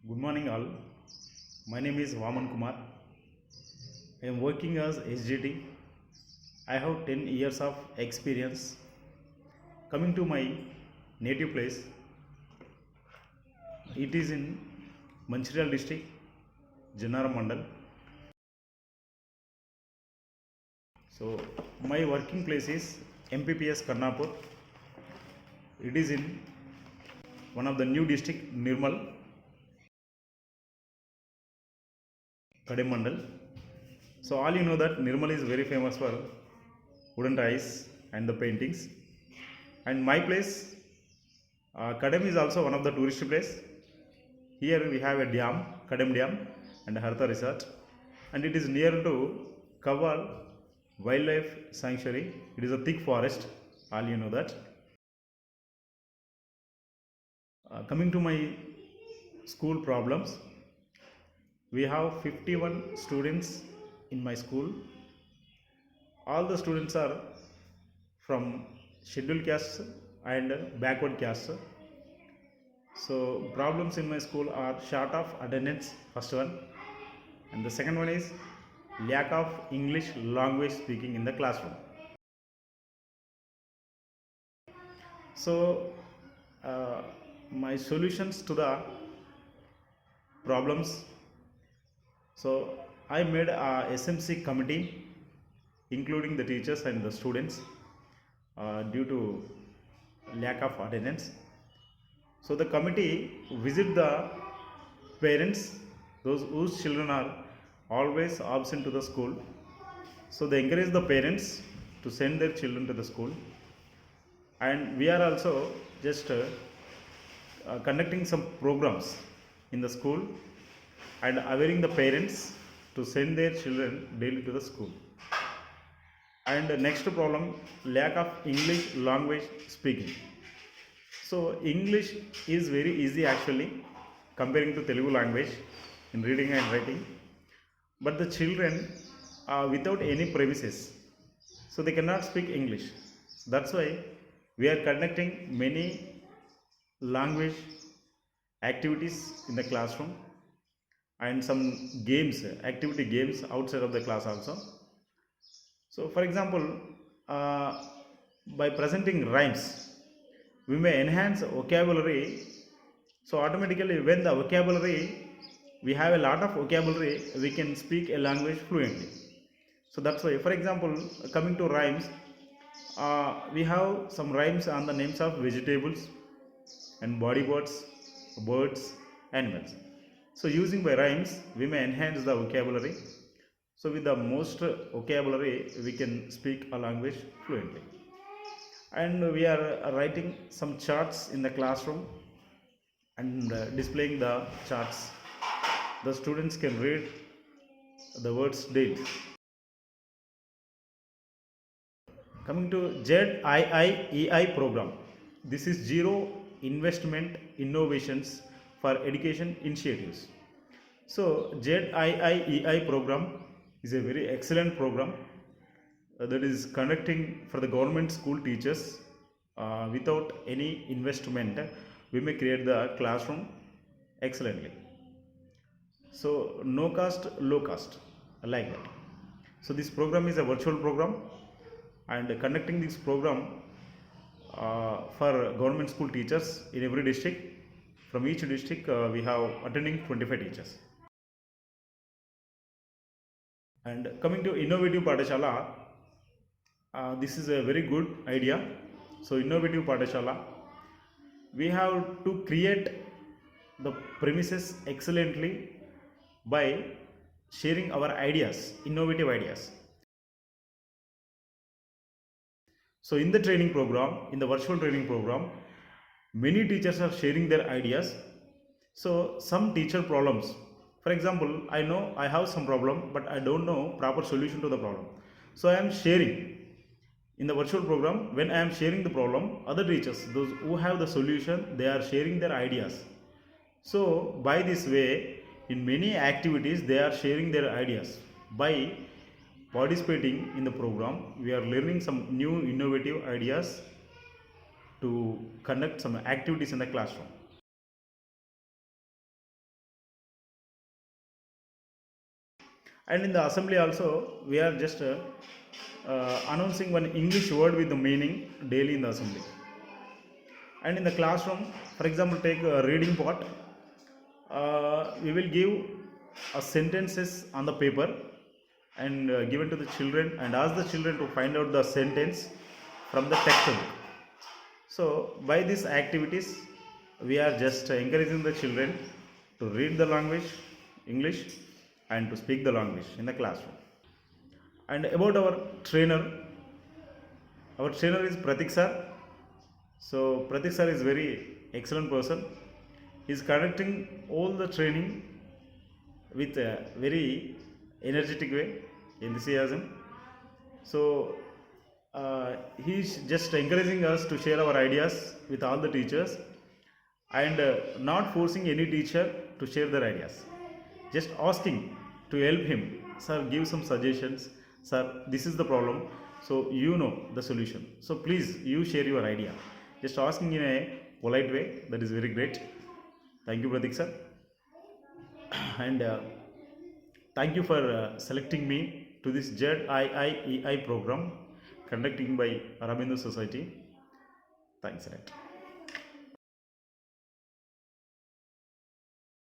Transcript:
Good morning, all. My name is Vaman Kumar. I am working as SGT. I have 10 years of experience. Coming to my native place, it is in Manchiryal district, Jannaram Mandal. So, my working place is MPPS Karnapur. It is in one of the new district, Nirmal, Kadem Mandal. So, all you know that Nirmal is very famous for wooden tiles and the paintings. And my place, Kadem, is also one of the tourist place. Here we have a dam, Kadem Dam, and Hartha Resort, and it is near to Kaval Wildlife Sanctuary. It is a thick forest. All you know that. Coming to my school problems, we have 51 students in my school. All the students are from scheduled caste and backward caste. So problems in my school are short of attendance, first one, and the second one is lack of English language speaking in the classroom. So my solutions to the problems. So I made a SMC committee including the teachers and the students due to lack of attendance. So the committee visit the parents, those whose children are always absent to the school. So they encourage the parents to send their children to the school, and we are also just conducting some programs in the school and awareing the parents to send their children daily to the school. And the next problem, lack of English language speaking. So English is very easy actually comparing to Telugu language in reading and writing, but the children are without any premises, so they cannot speak English. That's why we are conducting many language activities in the classroom and some games, activity games outside of the class also. So for example, by presenting rhymes, we may enhance vocabulary. So automatically when the vocabulary, we have a lot of vocabulary, we can speak a language fluently. So that's why, for example, coming to rhymes, we have some rhymes on the names of vegetables and body parts, birds, animals. So using by rhymes, we may enhance the vocabulary. So with the most vocabulary, we can speak a language fluently. And we are writing some charts in the classroom and displaying the charts. The students can read the words daily. Coming to ZIIEI program, this is Zero Investment Innovations for Education Initiatives. So ZIIEI program is a very excellent program that is conducting for the government school teachers without any investment. We may create the classroom excellently. So no cost, low cost, like that. So this program is a virtual program, and conducting this program for government school teachers in every district. From each district, we have attending 25 teachers. And coming to innovative Padashala, this is a very good idea. So innovative Padashala, we have to create the premises excellently by sharing our ideas, innovative ideas. So in the training program, in the virtual training program, many teachers are sharing their ideas. So some teacher problems, for example, I know I have some problem, but I don't know proper solution to the problem. So I am sharing in the virtual program. When I am sharing the problem, other teachers, those who have the solution, they are sharing their ideas. So by this way, in many activities, they are sharing their ideas. By participating in the program, we are learning some new innovative ideas to conduct some activities in the classroom. And in the assembly also, we are just announcing one English word with the meaning daily in the assembly. And in the classroom, for example, take a reading part, we will give sentences on the paper and given to the children and ask the children to find out the sentence from the textbook. So by these activities, we are just encouraging the children to read the language English and to speak the language in the classroom. And about our trainer is Pratik sir. So Pratik sir is very excellent person. He is conducting all the training with a very energetic way, enthusiasm. So he is just encouraging us to share our ideas with all the teachers and not forcing any teacher to share their ideas. Just asking to help him, sir, give some suggestions, sir, this is the problem, so you know the solution, so please you share your idea. Just asking in a polite way, that is very great. Thank you, Pratik sir. And thank you for selecting me to this JIIEI program conducting by Aurobindo Society. Thanks, right.